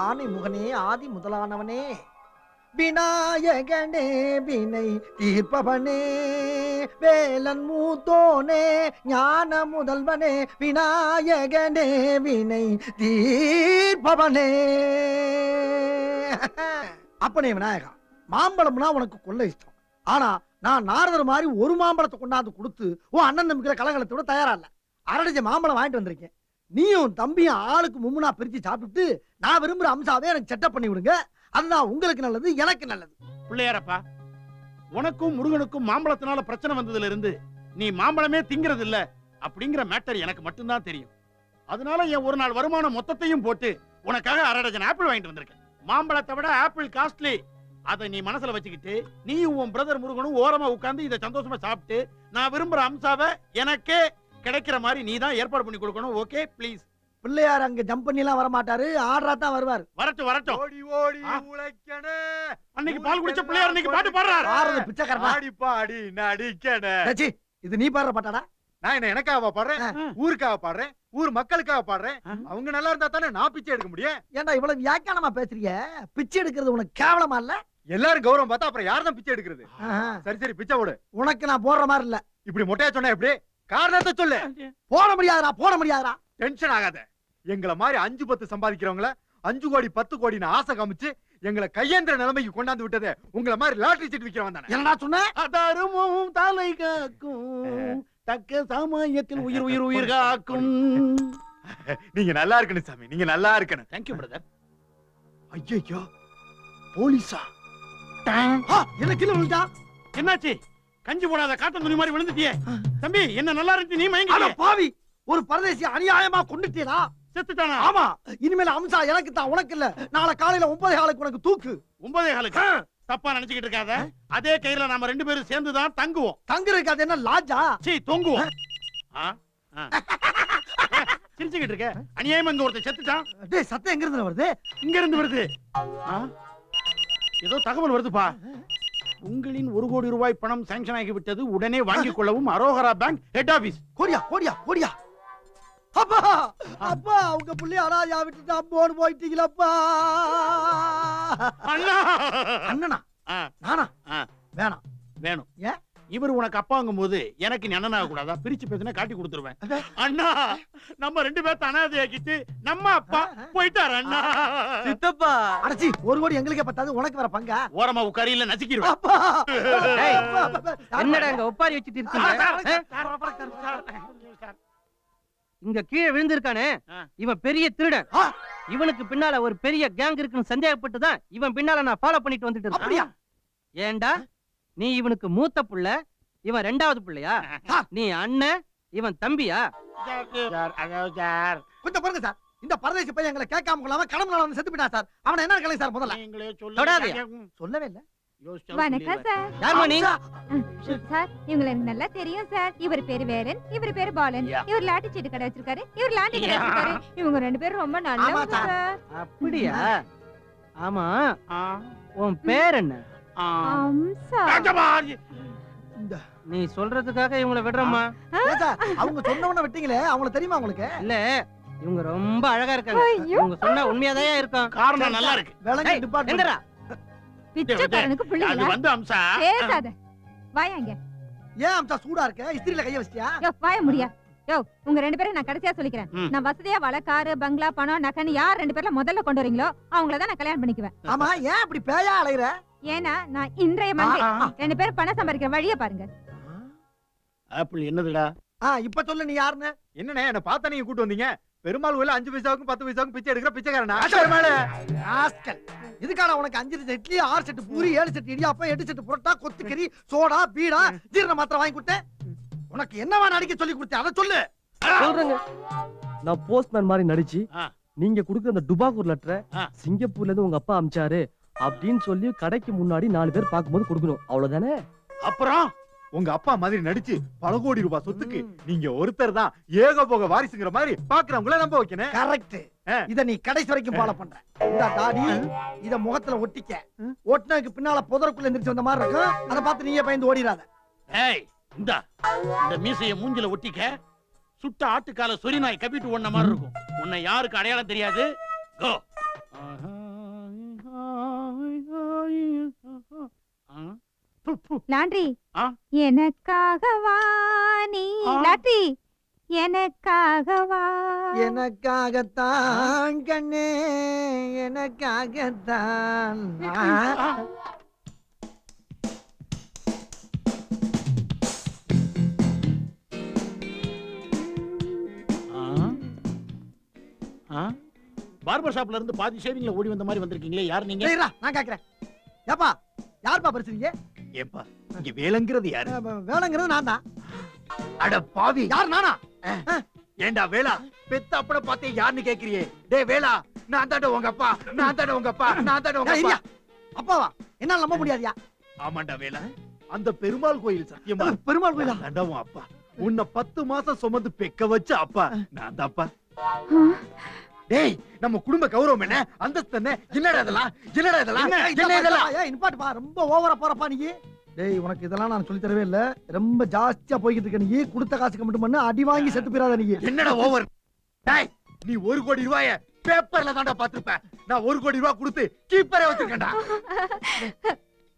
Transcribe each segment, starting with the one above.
ஆனை முகனே ஆதி முதலானவனே விநாயகனே வினை தீர்ப்பவனே வேலன் மூத்தோனே ஞான முதல்வனே விநாயகனே வினை தீர்ப்பவனே. அப்பனே விநாயகா, மாம்பழம்னா உனக்கு கொள்ள இஷ்டம். ஆனா நான் நாரதர் மாதிரி ஒரு மாம்பழத்தை கொண்டாந்து கொடுத்து உன் அண்ணன் நம்பிக்கிற கலகலத்தோட தயாரா இல்ல. அரடிச்ச மாம்பழம் வாங்கிட்டு வந்திருக்கேன். நீயும் தம்பியும் ஆளுக்கு மும்முனா பிரிச்சு சாப்பிட்டு நான் விரும்புற அம்சாவே எனக்கு செட்டப் பண்ணி விடுங்க. அதுதான் உங்களுக்கு நல்லது, எனக்கு நல்லது. பிள்ளையாரப்பா, உனக்கும் முருகனுக்கும் மாம்பழத்தினால பிரச்சனை வந்ததுல இருந்து நீ மாம்பழமே திங்கிறது இல்ல அப்படிங்கிற மேட்டர் எனக்கு மட்டும்தான் தெரியும். அதனால என் ஒரு நாள் வருமானம் மொத்தத்தையும் போட்டு உனக்காக 1/2 டஜன் ஆப்பிள் வாங்கிட்டு வந்திருக்கேன். மாம்பழத்தை விட ஆப்பிள் காஸ்ட்லி. அதை நீ மனசுல வச்சுக்கிட்டு நீயும் உன் பிரதர் முருகனும் ஓரமா உட்கார்ந்து இதை சந்தோஷமா சாப்பிட்டு நான் விரும்புற அம்சாவை எனக்கே கிடைக்கிற மாதிரி நீ தான் ஏற்பாடு பண்ணி கொடுக்கணும். Okay please. பிள்ளையார் அங்க ஜம்ப் பண்ணி எல்லாம் வர மாட்டாரு, ஆடுறா தான் வருவார். வரட்டும் வரட்டும். ஓடி ஓடி உழைக்கணே. அன்னைக்கு பால் குடிச்ச பிள்ளையார் இன்னைக்கு பாட்டு பாடுறாரு. ஆடுறது பிச்சைக்காரனா? ஆடி பாடி நடிக்கணே. டச்சி, இது நீ பாடுற பாட்டாடா? நான் என்ன எனக்காக பாடுறேன், ஊருக்காக பாடுறேன், ஊர் மக்களுக்காக பாடுறேன். அவங்க நல்லா இருந்தா தானே நான் பிச்சை எடுக்க முடியும். ஏன்டா இவ்வளவு வியாக்கியானமா பேசுறீங்க? பிச்சை எடுக்கிறது உனக்கு கேவலமா இல்ல? எல்லாரும் கௌரவம் பார்த்தா அப்புறம் யார் தான் பிச்சை எடுக்கிறது? சரி சரி பிச்சை போடு. உனக்கு நான் போடுற மாதிரி இல்ல. இப்படி மொட்டையா சொன்னா எப்படி? காரணத்தை சொல்லு. போட முடியாதுடா, போட முடியாதுடா. டென்ஷன் ஆகாத. எங்களை மாதிரி 5-10 சம்பாதிக்கிறவங்கள 5 கோடி 10 கோடின்னு ஆசை காமிச்சு எங்களை கையேந்திர நிலைமைக்கு கொண்டாந்து விட்டதே உங்களை மாதிரி லாட்டரி சீட் விக்கிறவன் தானே. என்னடா சொன்ன? அதருமும் தலை காக்கும் தக்க சமயத்தில் உயிர் உயிர் உயிர் காக்கும். நீங்க நல்லா இருக்கணும் சாமி, நீங்க நல்லா இருக்கணும். Thank you brother. ஐயோ போலீஸா? என்ன கீழே விழுந்தா? என்னாச்சு? கஞ்சி போடாத காட்டன் துணி மாதிரி விழுந்துட்டியே. தம்பி என்ன நல்லா இருந்துச்சு, நீ அட மயங்கி பாவி, ஒரு பரதேசி அநியாயமா கொண்டுட்டீரா? செத்துட்டானா? ஆமா, இனிமேல் அம்சா எனக்கு தான், உனக்கு இல்ல. நாளை காலையில 9:15 உனக்கு தூக்கு. 9:15 தப்பா நினைச்சுக்கிட்டு இருக்காத. அதே கயிறுல நாம 2 பேரும் சேர்ந்து தான் தங்குவோம். தங்குறதுக்கு அது என்ன லாட்ஜா? சீ தொங்குவோம். சிரிச்சுக்கிட்டு இருக்க. அநியாயமா இங்க ஒருத்தர் செத்துட்டான். டேய், சத்தம் எங்க இருந்து வருது? இங்க இருந்து வருது. ஏதோ தகவல் வருதுப்பா. உங்களின் 1 கோடி ரூபாய் பணம் சாங்ஷன் ஆகிவிட்டது, உடனே வாங்கிக் கொள்ளவும் அரோகரா பேங்க் ஹெட் ஆபீஸ். கோடியா கோடியா கோடியா. அப்பா அப்பா, உங்க புள்ளி அராஜா விட்டுட்டு அம்போடு போயிட்டீங்களப்பா. அண்ணா. அண்ணனா? நானா? வேணாம். வேணும். ஏன்? இவர் உனக்கு அப்பாங்கும் போது எனக்கு நீ அண்ணனாக கூடாதா? பிரிச்சு பேசினா காட்டி கொடுத்துருவேன். அண்ணா, நம்ம 2 பேர்த்த அனாதையாக்கிட்டு நம்ம அப்பா போயிட்டாரு. அண்ணா சித்தப்பா. அடச்சி, 1 கோடி எங்களுக்கே பத்தாது, உனக்கு வர பங்கா? ஓரமா உட்காரியில நசுக்கிடுவேன். அப்பா என்னடா இங்க ஒப்பாரி வச்சிட்டு இருக்கீங்க? இங்க கீழே விழுந்திருக்கானே இவன் பெரிய திருடன். இவனுக்கு பின்னால ஒரு பெரிய கேங் இருக்குன்னு சந்தேகப்பட்டு தான் இவன் பின்னால நான் ஃபாலோ பண்ணிட்டு வந்துட்டு இருக்கேன். அப்படியா? ஏண்டா, நீ இவனுக்கு மூத்த புள்ள, இவன் 2வது புள்ளையா? நீ அண்ணன், இவன் தம்பியா? கொஞ்சம் பாருங்க சார், இந்த பரதேசி பையன் எங்களை கேட்காம கொள்ளாம கடம்புல வந்து செத்து போயிட்டான் சார். அவனை என்ன கலை சார்? முதல்ல சொல்லவே இல்ல. வணக்கம் சார். யாருமா நீ? சார், இவங்களை எனக்கு நல்லா தெரியும் சார். இவர் பேரு வேலன், இவர் பேரு பாலன். இவர் லாட்டி சீட்டு கடை வச்சிருக்காரு, இவர் லாண்டி கடை வச்சிருக்காரு. இவங்க 2 பேரும் ரொம்ப நல்லவங்க சார். அப்படியா? ஆமா, உன் பேர் என்ன? அம்சா. நீ சொல்றதுக்காக இவங்களை விடுறோமா? அவங்க சொன்னவன விட்டீங்களே, அவங்கள தெரியுமா உங்களுக்கு? இல்ல, இவங்க ரொம்ப அழகா இருக்காங்க. இவங்க சொன்னா உண்மையாதான் இருக்கும். காரணம் நல்லா இருக்கு. விலங்கு டிபார்ட்மெண்ட். பிச்சைக்காரனுக்கு அது பிள்ளைங்களா? வந்து அம்சா. பேசாத. வாயாங்க. ஏன் அம்சா சூடா இருக்க? இஸ்திரியில கைய வச்சிட்டியா? யோ, வாய முடியா. யோ, உங்க 2 பேரும் நான் கடைசியா சொல்லிக்கிறேன். நான் வசதியா வள, காரு, பங்களா, பணம், நகன்னு யார் 2 பேர்ல முதல்ல கொண்டு வரீங்களோ அவங்கள தான் நான் கல்யாணம் பண்ணிக்குவேன். ஆமா, ஏன் இப்படி பேயா அலையற? ஏன்னா நான் இன்றைய மந்திரி. 2 பேரும் பணம் சம்பாதிக்கிற வழியை பாருங்க. ஆப்பிள் என்னதுடா? இப்ப சொல்லு, நீ யாருன்னு? என்னண்ணே என்ன பார்த்தா நீங்க கூட்டு வந்தீங்க? பெருமாள் கோயில 5 பைசாவுக்கும் 10 பைசாவுக்கும் பிச்சை எடுக்கிற பிச்சைக்காரனா? இதுக்கான உனக்கு 5 set idli, 6 set puri, 7 set idiyappam, 8 set parotta, கொத்துக்கறி, சோடா, பீடா, ஜீரண மாத்திரை வாங்கி கொடுத்தேன். உனக்கு என்னவா நடிக்க சொல்லி கொடுத்தேன், அதை சொல்லு. சொல்றேங்க. நான் போஸ்ட்மேன் மாதிரி நடிச்சு நீங்க குடுக்குற அந்த டுபாகூர் லெட்டரை சிங்கப்பூர்ல இருந்து உங்க அப்பா அமிச்சாரு அப்படின்னு சொல்லி கடைக்கு முன்னாடி 4 பேர் பார்க்கும்போது கொடுக்கணும். அவ்வளவுதானே? அப்புறம் உங்க அப்பா மாதிரி நடிச்சு பல கோடி ரூபாய் சொத்துக்கு நீங்க ஒருத்தர் தான் ஏக போக வாரிசுங்கிற மாதிரி பாக்குறவங்கள நம்ப வைக்கணும். கரெக்ட். இத நீ கடைசி வரைக்கும் ஃபாலோ பண்ற. இந்த தாடி இத முகத்துல ஒட்டிக்க. ஒட்டினதுக்கு பின்னால புதருக்குள்ள எந்திரிச்சு வந்த மாதிரி இருக்கும். அத பார்த்து நீயே பயந்து ஓடிராத. ஏய், இந்த மீசைய மூஞ்சில ஒட்டிக்க. சுட்ட ஆட்டுக்கால சொரி நாய் கப்பிட்டு ஓடுன மாதிரி இருக்கும். உன்னை யாருக்கு அடையாளம் தெரியாது. கோ. லாண்ட்ரி ஆ? எனக்காகவா நீ ஆ? லாண்ட்ரி எனக்காகவா எனக்காகத்தான் கண்ணே எனக்காகத்தான் பார்பர் ஷாப்ல இருந்து பாதி ஷேவிங்ல ஓடி வந்த மாதிரி வந்திருக்கீங்களே, யார் நீங்க? சரிடா, நான் கேக்குறேன். ஏப்பா யாருப்பா பறிச்சீங்க? ஏப்பா இங்க வேலைங்கிறது யாரு? வேலைங்கிறது நான் தான். அட பாவி, யார் நானா? ஏண்டா வேலா பெத்த அப்பட பார்த்தே யாருன்னு கேக்குறியே? டேய் வேலா, நான் தாண்ட உங்க அப்பா, நான் தாண்ட உங்க அப்பா, நான் தாண்ட உங்க அப்பா. அப்பாவா? என்னால நம்ப முடியாதியா? ஆமாண்டா வேலா, அந்த பெருமாள் கோயில் சத்தியமா பெருமாள் கோயிலா? தாண்டா உன் அப்பா. உன்னை 10 மாசம் சுமந்து பெக்க வச்ச அப்பா நான் தான்ப்பா. டேய் நம்ம குடும்ப கௌரவம் என்ன, அந்தஸ்து என்ன? என்னடா இதெல்லாம், என்னடா இதெல்லாம், என்ன இதெல்லாம்? ஏய் நிப்பாட்டுப்பா, ரொம்ப ஓவரா போறப்பா நீ. டேய் உனக்கு இதெல்லாம் நான் சொல்லி தரவே இல்ல. ரொம்ப ஜாஸ்தியா போய்கிட்டு இருக்க நீ. கொடுத்த காசுக்கு மட்டும் பண்ணு, அடி வாங்கி செத்து போயிடாத நீ. என்னடா ஓவர்? டேய் நீ 1 கோடி ரூபாய பேப்பர்ல தான்டா பாத்துருப்ப. நான் 1 கோடி ரூபாய் கொடுத்து கீப்பரே வச்சிருக்கேன்டா.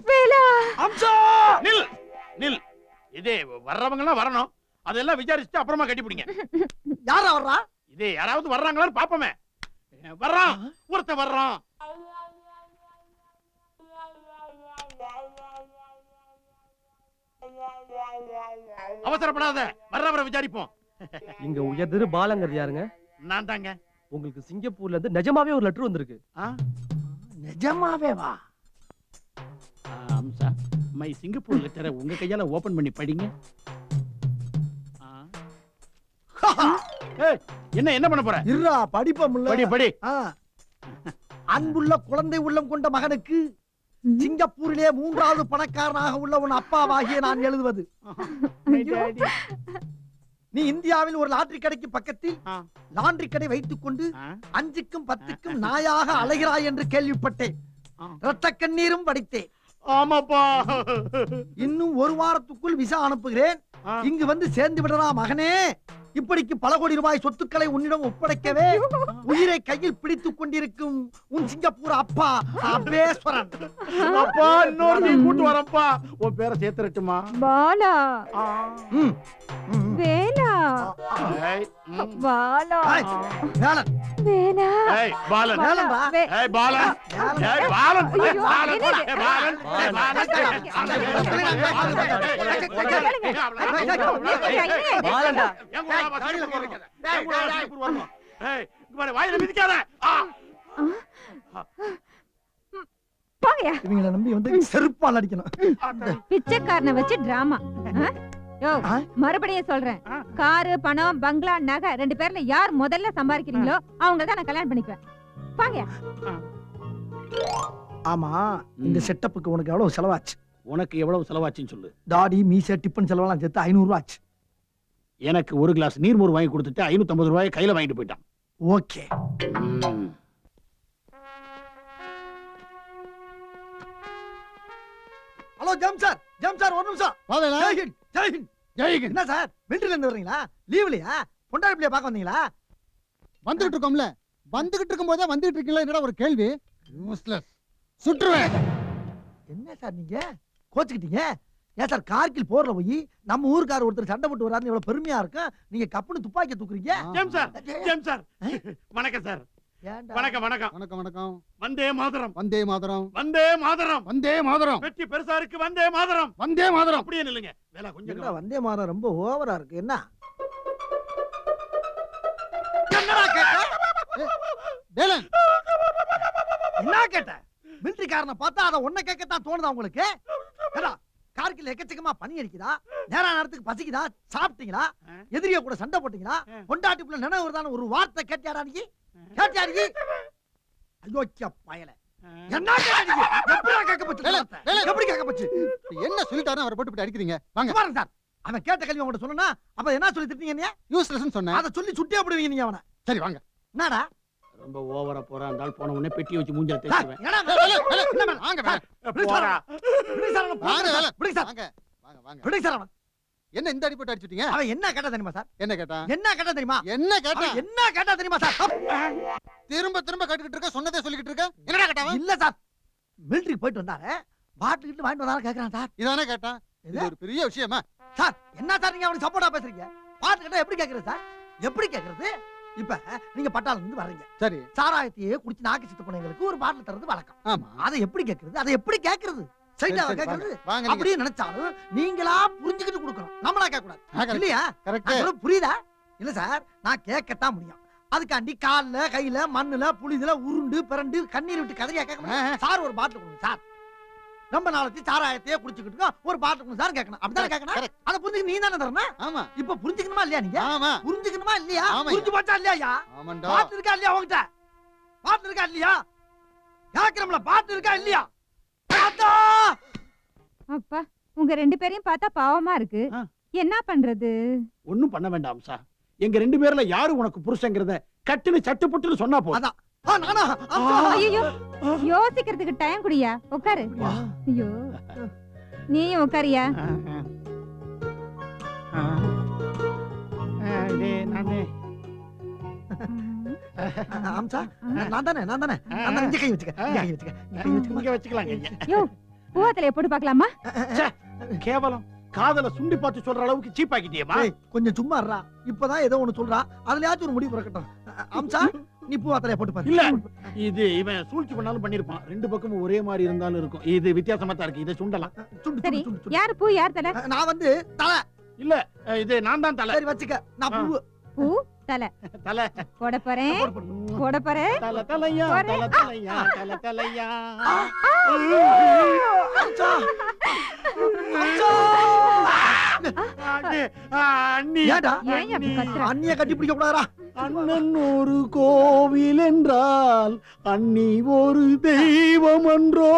வேலா அம்சா நில் நில். இதே வர்றவங்க எல்லாம் வரணும், அதெல்லாம் விசாரிச்சுட்டு அப்புறமா கட்டி பிடிங்க. யாரா வர்றா? இதே யாராவது வர்றாங்களான்னு பாப்போமே. வர்றான், ஒருத்த வர்றான். அவசரப்படாத, வர்றவரை விசாரிப்போம். இங்க உயர்திரு பாலங்கிறது யாருங்க? நான் தாங்க. உங்களுக்கு சிங்கப்பூர்ல இருந்து நிஜமாவே ஒரு லெட்டர் வந்திருக்கு. நிஜமாவே வா? அம்சா, மை சிங்கப்பூர் லெட்டரை உங்க கையால ஓபன் பண்ணி படிங்க. ஏய், என்ன என்ன பண்ண போற? இருடா, படிப்பமுல்ல. படி படி. அன்புள்ள குழந்தை உள்ளம் கொண்ட மகனுக்கு சிங்கப்பூரிலே 3வது பணக்காரனாக உள்ள உன் அப்பாவாகிய நான் எழுதுவது. நீ இந்தியாவில் ஒரு லாட்டரி கடைக்கு பக்கத்தில் லாண்டரி கடை வைத்துக் கொண்டு 5க்கும் 10க்கும் நாயாக அலைகிறாய் என்று கேள்விப்பட்டேன். ரத்த கண்ணீரும் படித்தேன். ஆமாப்பா. இன்னும் 1 வாரத்துக்குள் விசா அனுப்புகிறேன். இங்கு வந்து சேர்ந்து விடறா மகனே. இப்படிக்கு பல கோடி ரூபாய் சொத்துக்களை உன்னிடம் ஒப்படைக்கவே உயிரை கையில் பிடித்துக் கொண்டிருக்கும் உன் சிங்கப்பூர் அப்பா அபேஸ்வரன். அப்பா இன்னொரு நீ கூட்டு வரப்பா. உன் பேரை சேர்த்துறட்டுமா? பாலா ம், ம். வேலா ஏய், ம். பாலா ஏய், வேலன், வேலா ஏய், பாலன். வேலன்டா. ஏய், பாலன். வேலன். ஏய், பாலன். ஏய், ஐயோ, பாலன். என்னது? ஏய், பாலன். ஏய், பாலன். பாலன்டா. வாயில மிதிக்காத. போங்கயா. இவங்களை நம்பி வந்து செருப்பால் அடிக்கணும். பிச்சைக்காரனை வச்சு டிராமா. யோ ஆ? மறுபடியும் சொல்றேன், காரு பணம் பங்களா நகை 2 பேர்ல யார் முதல்ல சம்பாதிக்கிறீங்களோ அவங்க தான் நான் கல்யாணம் பண்ணிக்குவேன். போங்கயா. ஆமா, இந்த செட்டப்புக்கு உனக்கு எவ்வளவு செலவாச்சு? உனக்கு எவ்வளவு செலவாச்சுன்னு சொல்லு. தாடி மீசை டிப்பன் செலவெல்லாம் சேர்த்து 500 ரூபாய் ஆச்சு. எனக்கு 1 கிளாஸ் நீர்மோர் வாங்கி கொடுத்துட்டு 550 ரூபாய் கையில வாங்கிட்டு போயிட்டான். ஓகே. ஹலோ ஜம் சார், ஜம் சார், 1 நிமிஷம். ஜெய் ஹிந்த், ஜெய் ஹிந்த். ஜெய்கன். என்ன சார் மிலிட்டரில இருந்து வர்றீங்களா? லீவ்லயா? பொண்டாட்டி பிள்ளைய பார்க்க வந்தீங்களா? வந்துகிட்டு இருக்கோம்ல, வந்துகிட்டு இருக்கும் போதே வந்துகிட்டு இருக்கீங்களா? என்னடா ஒரு கேள்வி? யூஸ்லெஸ். சுற்றுவேன். என்ன சார் நீங்க கோச்சுக்கிட்டீங்க? ஏன் சார் கார்கில் போர்ல போய் நம்ம ஊருக்கார ஒருத்தர் சண்டை போட்டு வராருன்னு எவ்வளவு பெருமையா இருக்கும். நீங்க கப்புன்னு துப்பாக்கி தூக்குறீங்க. Gem sir, gem sir. வணக்கம் சார். ஏன்டா? வணக்கம் வணக்கம். வணக்கம் வணக்கம். வந்தே மாதரம். வந்தே மாதரம். வந்தே மாதரம். வந்தே மாதரம். வெற்றி பெருசா இருக்கு. வந்தே மாதரம். வந்தே மாதரம். அப்படியே நில்லுங்க. வேலை கொஞ்சம் என்னடா வந்தே மாதம் ரொம்ப ஓவரா இருக்கு. என்ன என்னடா கேட்ட? வேலன். என்ன கேட்ட? மிலிட்டரிக்காரனை பார்த்தா அத ஒன்ன கேட்கத்தான் தோணுதா உங்களுக்கு? ஏடா கார்கில் எக்கச்சக்கமா பனி அடிக்குதா? நேரா நேரத்துக்கு பசிக்குதா? சாப்பிட்டீங்களா? எதிரிய கூட சண்டை போட்டீங்களா? பொண்டாட்டிக்குள்ள நினைவு வருதான்னு ஒரு வார்த்தை கேட்டியாடா நீ? கேட்டியா நீ? அயோக்கிய பயல. என்ன கேட்ட நீ? எப்படிடா கேட்க போச்சு? வேலன், வேலன். எப்படி கேட்க போச்சு? என்ன சொல்லிட்டாரு அவரை போட்டு அடிக்கிறீங்க? வாங்க. பாருங்க சார், அவன் கேட்ட கேள்வி உங்கள்ட்ட சொன்னா அப்ப என்ன சொல்லி திட்டீங்க நீ? யூஸ்லெஸ் சொன்னேன். அத சொல்லி சுட்டியே போடுவீங்க நீங்க அவனை. சரி வாங்க. என்னடா? ரொம்ப ஓவரா போறான். அந்த ஆள் போன உடனே பெட்டி வச்சு மூஞ்சில சார், தேய்ச்சுவேன். என்னடா? வேலன், வேலன். என்ன மேல? வாங்க வேலன். விடுங்க சார் அவனை. விடுங்க சார் அவனை. வாங்க வேலன். விடுங்க சார். வாங்க. வாங்க வாங்க. விடுங்க சார் அவனை. என்ன இந்த அடி போட்டு அடிச்சிட்டீங்க? அவன் என்ன கேட்டா தெரியுமா சார்? என்ன கேட்டான்? என்ன கேட்டா தெரியுமா? என்ன கேட்டான்? அவன் என்ன கேட்டா தெரியுமா சார்? திரும்ப திரும்ப கேட்டுக்கிட்டு இருக்க, சொன்னதே சொல்லிக்கிட்டு இருக்க. என்னடா கேட்டான்? இல்ல சார், மிலிட்டரி போயிட்டு வந்தாரு. பாட்டில் கிட்ட வாங்கிட்டு வந்தாலும் கேக்குறான் சார். இதானே கேட்டான். இது ஒரு பெரிய விஷயமா? சார் என்ன சார் நீங்க அவனுக்கு சப்போர்ட்டா பேசுறீங்க? பாட்டு கேட்டா எப்படி கேக்குறது சார்? எப்படி கேக்குறது? இப்ப நீங்க பட்டாளத்துல இருந்து வர்றீங்க, சரி. சாராயத்தையே குடிச்சு நாக்கு சித்து போனவங்களுக்கு ஒரு பாட்டில் தரது வழக்கம். ஆமா. அதை எப்படி கேக்குறது? அதை எப்படி கேக்குறது? சைட்டா சரி, கேக்குறது? வாங்க நீங்க. அப்படியே நினைச்சாலும் நீங்களா புரிஞ்சுக்கிட்டு கொடுக்கணும், நம்மளா கேட்க கூடாது இல்லையா? கரெக்ட். நான் சொல்றது புரியுதா? இல்ல சார், நான் கேட்கத்தான் முடியும். அதுக்காண்டி கால்ல கையில மண்ணுல புளிதுல உருண்டு பிறண்டு கண்ணீர் விட்டு கதறியா கேட்க முடியும்? சார் ஒரு பாட்டில் கொடுங்க சார், ரொம்ப நாளைக்கு சாராயத்தையே குடிச்சுக்கிட்டு ஒரு பாட்டில் கொடுங்க சார் கேட்கணும். அப்படிதான் கேட்கணும். அதை புரிஞ்சுக்க நீ தானே தரணும். ஆமா. இப்ப புரிஞ்சுக்கணுமா இல்லையா? நீங்க ஆமா. புரிஞ்சுக்கணுமா இல்லையா? ஆமாய்யா. புரிஞ்சு போச்சா இல்லையா? ஆமாண்டா. பாட்டு இருக்கா இல்லையா உங்ககிட்ட? பாட்டு இருக்கா இல்லையா? கேக்குறோம்ல, பாட்டு இருக்கா இல்லையா? பாத்தா! அப்பா உங்க 2 பேரையும் பார்த்தா பாவமா இருக்கு. ஆ. என்ன பண்றது? ஒண்ணும் பண்ண வேண்டாம் அம்சா. எங்க 2 பேர்ல யாரு உனக்கு புருஷங்கிறத கட்டுன்னு சட்டுப்புட்டுன்னு சொன்னா போதும். அதான். நானா? ஐயோ யோசிக்கிறதுக்கு டைம் குடியா, உட்காரு. ஐயோ நீயும் உட்காரியா. அம்சா, நான் தானே இங்க கை வச்சுக்க, இங்க கை வச்சுக்க, இங்க கை வச்சுக்க. இங்க வச்சுக்கலாங்க ஐயா. யோ பூவத்திலே போட்டு பார்க்கலாமா? கேவலம் காதல சுண்டி பார்த்து சொல்ற அளவுக்கு சீப் ஆக்கிட்டியேமா. ஏய், கொஞ்சம் சும்மா இருடா. இப்பதான் ஏதோ ஒண்ணு சொல்றா, அதுலயாச்சும் ஒரு முடிவு பிறக்கட்டும். அம்சா, நீ பூ அத்தலைய போட்டு பாரு. இல்ல, இது இவன் சூழ்ச்சி பண்ணாலும் பண்ணிருப்பான். 2 பக்கமும் ஒரே மாதிரி இருந்தாலும் இருக்கும். இது வித்தியாசமா தான் இருக்கு. இதை சுண்டலாம். சுண்டு, சரி, சுண்டு, சுண்டு. யாரு பூ யார் தலை? நான் வந்து தலை. இல்ல, இது நான் தான் தலை. சரி வச்சுக்க, நான் பூ. பூ தலை தலை போட போறேன், போட போறேன். தலை தலையா, போறேன். தலை தலையா, தலை தலையா. அம்சா, அம்சா. அண்ணி, ஏன்டா? ஏன் அப்படி கத்துற? அண்ணிய கட்டி பிடிக்க கூடாதா? அண்ணன் ஒரு கோவில் என்றால் அண்ணி ஒரு தெய்வம் என்றோ.